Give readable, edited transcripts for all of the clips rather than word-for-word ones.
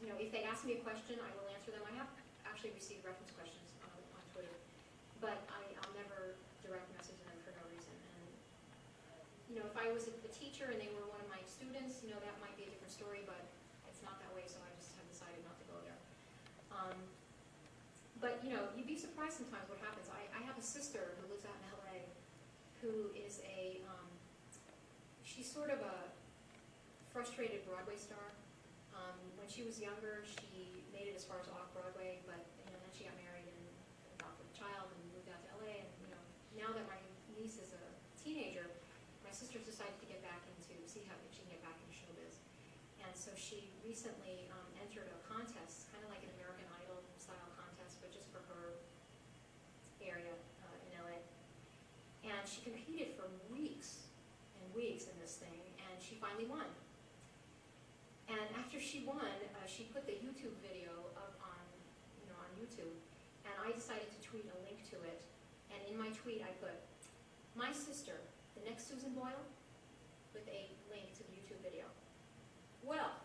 if they ask me a question, I will answer them. I have actually received reference questions on Twitter, but I'll never direct message them for no reason. And if I was a teacher and they were one of my students, that might be a different story, but it's not that way, so I just have decided not to go there. But you'd be surprised sometimes what happens. I have a sister who lives out in LA who is she's sort of a frustrated Broadway star. When she was younger, she made it as far as off-Broadway, but then she got married and adopted a child and moved out to LA. And now that my niece is a teenager, my sister's decided to get back see how she can get back into showbiz. And so she recently entered a contest, kind of like an American Idol style contest, but just for her area in LA. And she competed for weeks and weeks in this thing, and she finally won. And after she won, she put the YouTube video up on YouTube, and I decided to tweet a link to it. And in my tweet, I put, "My sister, the next Susan Boyle," with a link to the YouTube video. Well,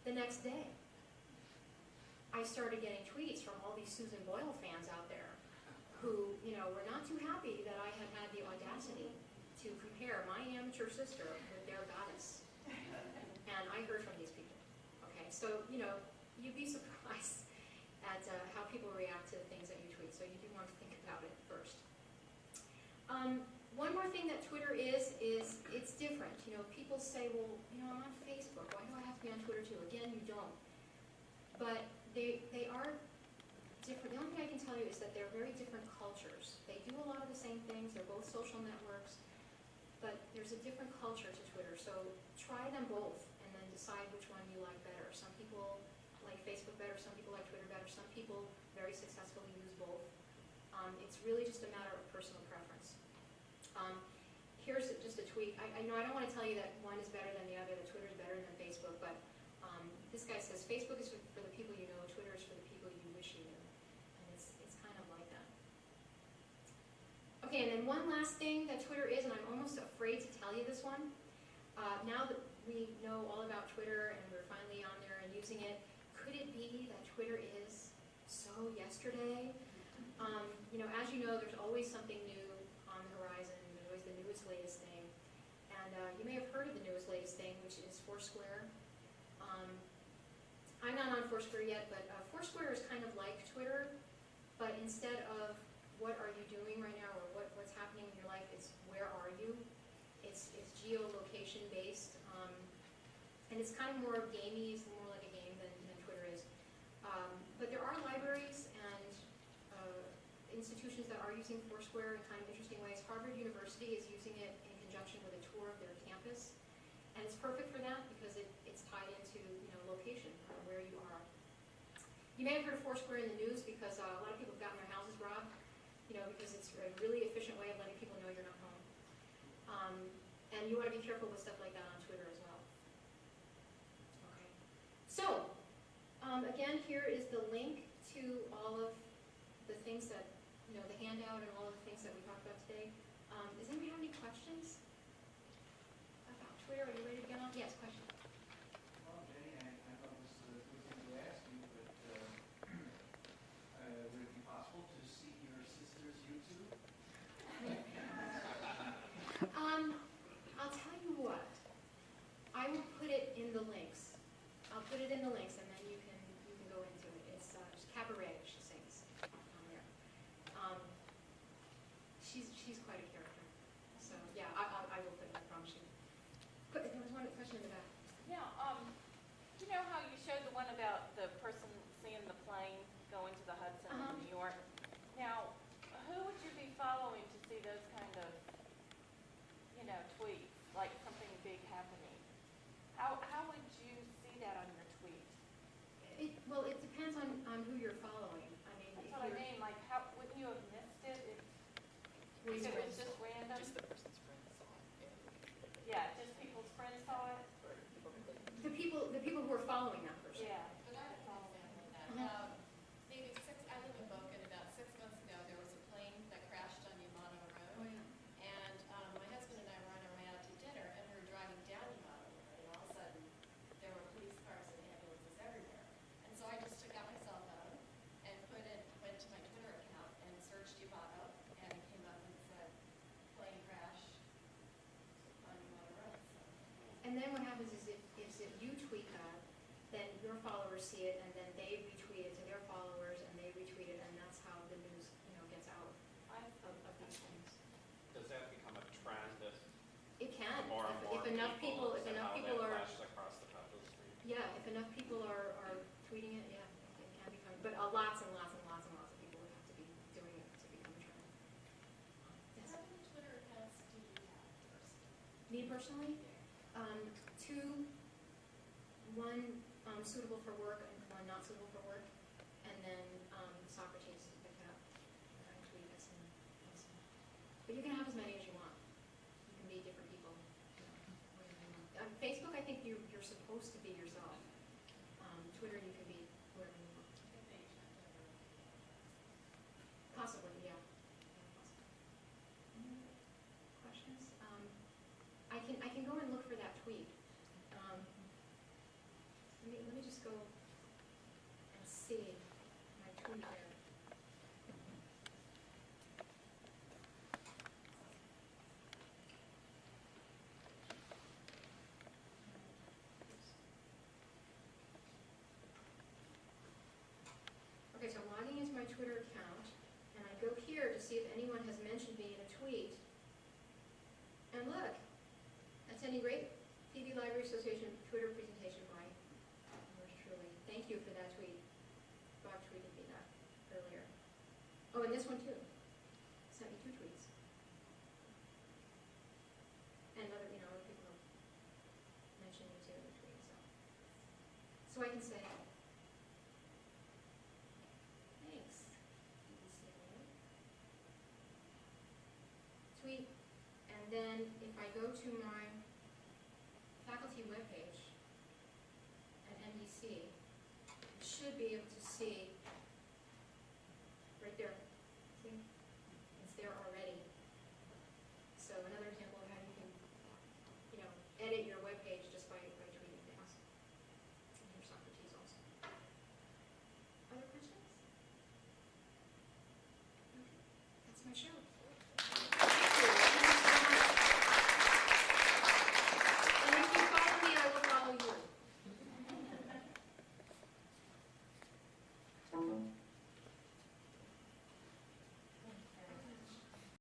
the next day, I started getting tweets from all these Susan Boyle fans out there who, were not too happy that I had the audacity to compare my amateur sister with their goddess. And I heard from these people. Okay, so, you'd be surprised at how people react to the things that you tweet, so you do want to think about it first. One more thing that Twitter is it's different. People say, well, I'm on Facebook. Why do I have to be on Twitter too? Again, you don't. But they are different. The only thing I can tell you is that they're very different cultures. They do a lot of the same things. They're both social networks. But there's a different culture to Twitter. So try them both and then decide which one you like better. Some people like Facebook better. Some people like Twitter better. Some people very successfully use both. It's really just a matter of personal preference. Here's just a tweet. I know I don't want to tell you that one is better than the other, that Twitter is better than Facebook, but this guy says, Facebook is for the people you know, Twitter is for the people you wish you knew. And it's kind of like that. Okay, and then one last thing that Twitter is, and I'm almost afraid to tell you this one. Now that we know all about Twitter and we're finally on there and using it, could it be that Twitter is so yesterday? As you know, there's always something new on the horizon. There's always the newest, latest thing. And you may have heard of the newest, latest thing, which is Foursquare. I'm not on Foursquare yet, but Foursquare is kind of like Twitter, but instead of what are you doing right now or what's happening in your life, it's where are you? It's geolocation based, and it's kind of more gamey. It's more like a game than Twitter is. But there are libraries and institutions that are using Foursquare in kind of interesting ways. Harvard University is using it in conjunction with a tour of their campus, and it's perfect for that because it's tied into location, where you are. You may have heard of Foursquare in the news because a lot of people have gotten their houses robbed, because it's a really efficient way of letting people know you're not home. And you want to be careful with stuff like that on Twitter as well. Okay. So, again, here is the link to all of the things that, the handout and all of the things that we talked about today. Does anybody have any questions about Twitter? Are you ready to get on? Yes, question. Well, Jenny, I thought this was a good thing to ask you, but would it be possible to see your sister's YouTube? I'll tell you what. I will put it in the links. I'll put it in the links, and then you can go into it. It's Cabaret. She sings on there. She's quite a character. So yeah, I will put it. I promise you. There was one question in the back. Yeah. You know how you showed the one about the person seeing the plane going to the Hudson in New York? Now, who would you be following to see those kind of, tweets, like something big happening? How would you see that on your tweet? Well, it depends on who you're following. That's what I mean. Like, how wouldn't you have missed it if it was just random? Just the person's friends saw it. Yeah, just people's friends saw it. The people who are following that person. Yeah. But I have an example of that. Maybe I live in Boca, and about 6 months ago, there was a plane that crashed on Yamato Road. Oh, yeah. And my husband and I were on our way out to dinner, and we were driving down Yamato Road, and all of a sudden, there were police cars and ambulances everywhere. then what happens is if you tweet that, then your followers see it, and then they retweet it to their followers, and they retweet it, and that's how the news, gets out of these things. Does that become a trend if It can. more and more If enough people, if somehow enough people that are, flashes across the top of the screen? yeah, if enough people are tweeting it, yeah, it can become, but lots and lots and lots and lots of people would have to be doing it to become a trend. Yes. How many Twitter accounts do you have personally? Me personally, two, one suitable for work and one not suitable for work, and then Socrates to pick up. I tweet this and this. But you can have as many as you want. You can be different people. Whatever you want. Facebook, I think you're supposed to be yourself. Twitter, you can be whoever you want. I think they each have to have their own. Possibly, yeah. Possibly. Any other questions? I can go and look for that tweet. Let me just go and see my tweet there. Okay, so I'm logging into my Twitter account, and I go here to see if anyone has mentioned me in a tweet. And look, attending great PB Library Association Twitter presentation by yours truly. Thank you for that tweet. Bob tweeted me that earlier. Oh, and this one too. Sent me 2 tweets. And other people have mentioned me too in the tweet, so I can say, thanks, PBCLA. Tweet, and then if I go to my